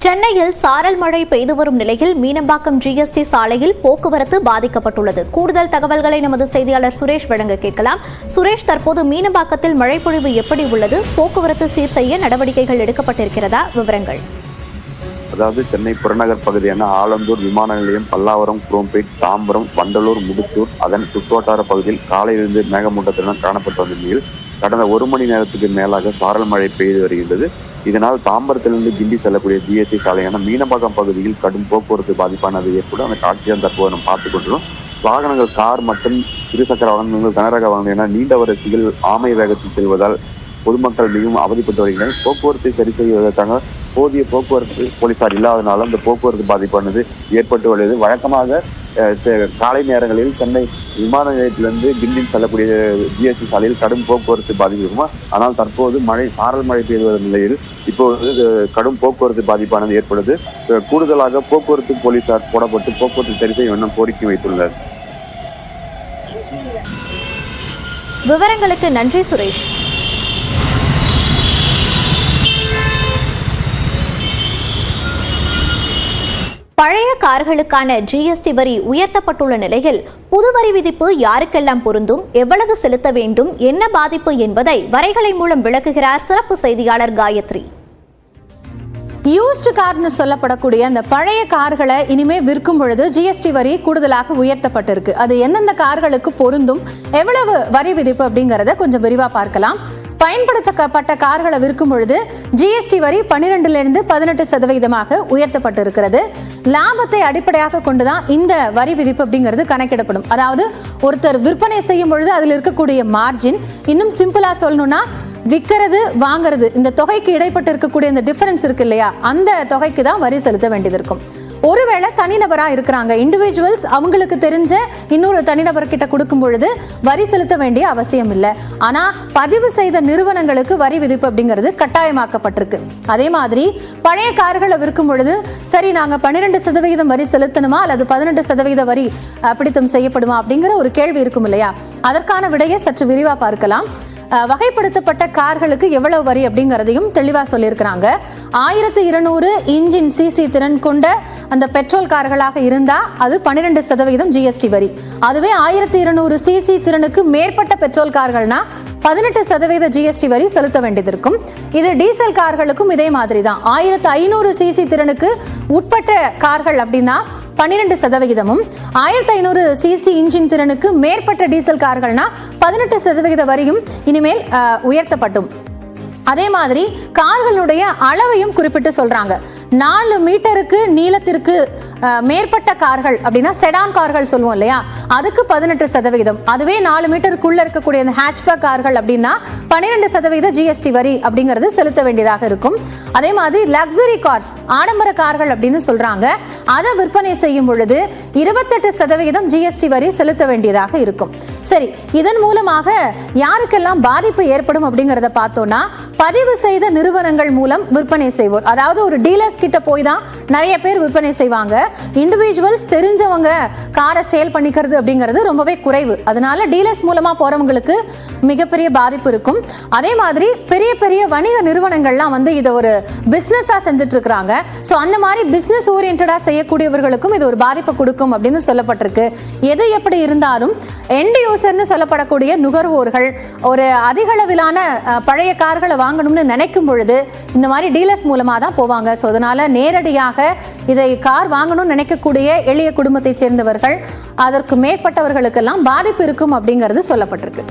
சென்னையில் சாரல் மழை பெய்து வரும் நிலையில் மீனம்பாக்கம் ஜிஎஸ்டி சாலையில் போக்குவரத்து பாதிக்கப்பட்டுள்ளது. கூடுதல் தகவல்களை நமது செய்தியாளர் சுரேஷ் வழங்க கேட்கலாம். சுரேஷ், தற்போது மீனம்பாக்கத்தில் மழைப்பொழிவு எப்படி உள்ளது? போக்குவரத்து சீர் செய்ய நடவடிக்கைகள் எடுக்கப்பட்டிருக்கிறதா? விவரங்கள். அதாவது சென்னை புறநகர் பகுதியான ஆலந்தூர் விமான நிலையம், பல்லாவரம், குரோம்பேட், தாம்பரம், வண்டலூர், முடுத்தூர் அதன் சுற்றுவட்டார பகுதியில் காலையிலிருந்து மேகமூட்டத்துடன் காணப்பட்டு வந்த நிலையில் கடந்த 1 மணி நேரத்துக்கு மேலாக சாரல் மழை பெய்து வருகின்றது. இதனால் தாம்பரத்திலிருந்து கிண்டி செல்லக்கூடிய ஜிஎஸ்டி சாலையான மீனம்பாக்கம் பகுதியில் கடும் போக்குவரத்து பாதிப்பானது ஏற்படும். அந்த காட்சியை தற்போது நம்ம பார்த்துக் கொண்டிருக்கிறோம். வாகனங்கள், கார் மற்றும் இருசக்கர வாகனங்கள், கனரக வாகனங்கள் என நீண்ட வரிசையில் ஆமை வேகத்தில் செல்வதால் பொதுமக்கள் மிகவும் அவதிப்பட்டு வருகின்றனர். போக்குவரத்தை சரி செய்வதற்காக போதிய போக்குவரத்து போலீசார் இல்லாதனால அந்த போக்குவரத்து பாதிப்பானது ஏற்பட்டு வருகிறது. வழக்கமாக காலை நேரங்களில் சென்னை விமான நிலையத்திலிருந்து கிண்டி செல்லக்கூடிய ஜிஎஸ்டி சாலையில் கடும் போக்குவரத்து பாதிப்பு. ஆனால் தற்போது சாரல் மழை பெய்து நிலையில் இப்போது கடும் போக்குவரத்து பாதிப்பானது ஏற்படுது. கூடுதலாக போக்குவரத்து போலீசார் போடப்பட்டு போக்குவரத்து சரி செய்ய வேண்டும் கோரிக்கை வைத்துள்ளனர். விவரங்களுக்கு நன்றி சுரேஷ். பழைய கார்களுக்கான ஜிஎஸ்டி வரி உயர்த்தப்பட்டுள்ள நிலையில் புது வரி விதிப்பு யாருக்கெல்லாம் பொருந்தும், எவ்வளவு செலுத்த வேண்டும், என்ன பாதிப்பு என்பதை வரைகலை மூலம் விளக்குகிறார் சிறப்பு செய்தியாளர் காயத்ரி. யூஸ்டு கார்னு சொல்லப்படக்கூடிய அந்த பழைய கார்களை இனிமே விற்கும் பொழுது ஜிஎஸ்டி வரி கூடுதலாக உயர்த்தப்பட்டிருக்கு. அது எந்தெந்த கார்களுக்கு பொருந்தும், எவ்வளவு வரி விதிப்பு அப்படிங்கறத கொஞ்சம் விரிவா பார்க்கலாம். பயன்படுத்தப்பட்ட கார்களை விற்கும் பொழுது ஜிஎஸ்டி வரி 12% 18% உயர்த்தப்பட்டிருக்கிறது. லாபத்தை அடிப்படையாக கொண்டுதான் இந்த வரி விதிப்பு அப்படிங்கிறது கணக்கிடப்படும். அதாவது ஒருத்தர் விற்பனை செய்யும் பொழுது அதில் இருக்கக்கூடிய மார்ஜின், இன்னும் சிம்பிளா சொல்லணும்னா விற்கிறது வாங்குறது, இந்த தொகைக்கு இடைப்பட்டு இருக்கக்கூடிய இந்த டிஃபரன்ஸ் இருக்கு இல்லையா, அந்த தொகைக்கு தான் வரி செலுத்த வேண்டியது இருக்கும். ஒருவேளை தனிநபரா இருக்கிறாங்க, இண்டிவிஜுவல்ஸ், அவங்களுக்கு தெரிஞ்ச இன்னொரு தனிநபர் கிட்ட கொடுக்கும் பொழுது வரி செலுத்த வேண்டிய அவசியம் இல்லை. ஆனா பதிவு செய்த நிறுவனங்களுக்கு வரி விதிப்பு அப்படிங்கிறது கட்டாயமாக்கப்பட்டிருக்கு. அதே மாதிரி பழைய கார்களை விற்கும் பொழுது சரி நாங்க 12% வரி செலுத்தணுமா அல்லது 18% வரி பிடித்தம் செய்யப்படுமா அப்படிங்கிற ஒரு கேள்வி இருக்கும் இல்லையா, அதற்கான விடையை சற்று விரிவா பார்க்கலாம். வகைப்படுத்தப்பட்ட கார்களுக்கு எவ்வளவு வரி அப்படிங்கறதையும் தெளிவா சொல்லியிருக்கிறாங்க. 1200 இன்ஜின் சிசி திறன் கொண்ட அந்த பெட்ரோல் கார்களாக இருந்தா அது 12% ஜிஎஸ்டி வரி. அதுவே 1200 சிசி திறனுக்கு மேற்பட்ட பெட்ரோல் கார்கள்னா 18% ஜிஎஸ்டி வரி செலுத்த வேண்டியது இருக்கும். இது டீசல் கார்களுக்கும் இதே மாதிரி தான். 1500 சிசி திறனுக்கு உட்பட்ட கார்கள் அப்படின்னா 12%, 1500 சிசி இன்ஜின் திறனுக்கு மேற்பட்ட டீசல் கார்கள்னா 18% வரியும் இனிமேல் உயர்த்தப்படும். அதே மாதிரி கார்களுடைய அளவையும் குறிப்பிட்டு சொல்றாங்க. 4 மீட்டருக்கு நீளத்திற்கு மேற்பட்ட கார்கள் அப்படின்னா செடான் கார்கள் சொல்லுவோம் இல்லையா, அதுக்கு 18%. அதுவே 4 மீட்டருக்குள்ள இருக்கக்கூடிய ஹேட்ச்பேக் கார்கள் அப்படின்னா 12% ஜிஎஸ்டி வரி அப்படிங்கிறது செலுத்த வேண்டியதாக இருக்கும். அதே மாதிரி லக்ஸரி கார்ஸ், ஆடம்பர கார்கள் அப்படின்னு சொல்றாங்க, அதை விற்பனை செய்யும் பொழுது 28% ஜிஎஸ்டி வரி செலுத்த வேண்டியதாக இருக்கும். சரி, இதன் மூலமாக யாருக்கெல்லாம் பாதிப்பு ஏற்படும் அப்படிங்கறத பார்த்தோம்னா, பதிவு செய்த நிறுவனங்கள் மூலம் விற்பனை செய்வோர், அதாவது ஒரு டீலர்ஸ் கிட்ட போய் தான் நிறைய பேர் விற்பனை செய்வாங்க. இண்டிவிஜுவல்ஸ் தெரிஞ்சவங்க காரை சேல் பண்ணிக்கிறது அப்படிங்கிறது ரொம்பவே குறைவு. அதனால டீலர்ஸ் மூலமா போறவங்களுக்கு மிகப்பெரிய பாதிப்பு இருக்கும். அதே மாதிரி பெரிய பெரிய வணிக நிறுவனங்கள்லாம் இதை ஒரு பிசினஸா செஞ்சுட்டு இருக்காங்க. சோ அந்த மாதிரி பிசினஸ் ஓரியன்டா செய்யக்கூடியவர்களுக்கும் இது ஒரு பாதிப்பு கொடுக்கும் அப்படின்னு சொல்லப்பட்டிருக்கு. எது எப்படி இருந்தாலும் எண்ட் யூசர்னு சொல்லப்படக்கூடிய நுகர்வோர்கள் ஒரு அதிக அளவிலான பழைய கார்களை வாங்கணும்னு நினைக்கும் பொழுது இந்த மாதிரி டீலர்ஸ் மூலமா தான் போவாங்க. சோ அதனால நேரடியாக இதை கார் வாங்கணும்னு நினைக்கக்கூடிய எளிய குடும்பத்தை சேர்ந்தவர்கள், அதற்கு மேற்பட்டவர்களுக்கெல்லாம் பாதிப்பு இருக்கும் அப்படிங்கிறது சொல்லப்பட்டிருக்கு.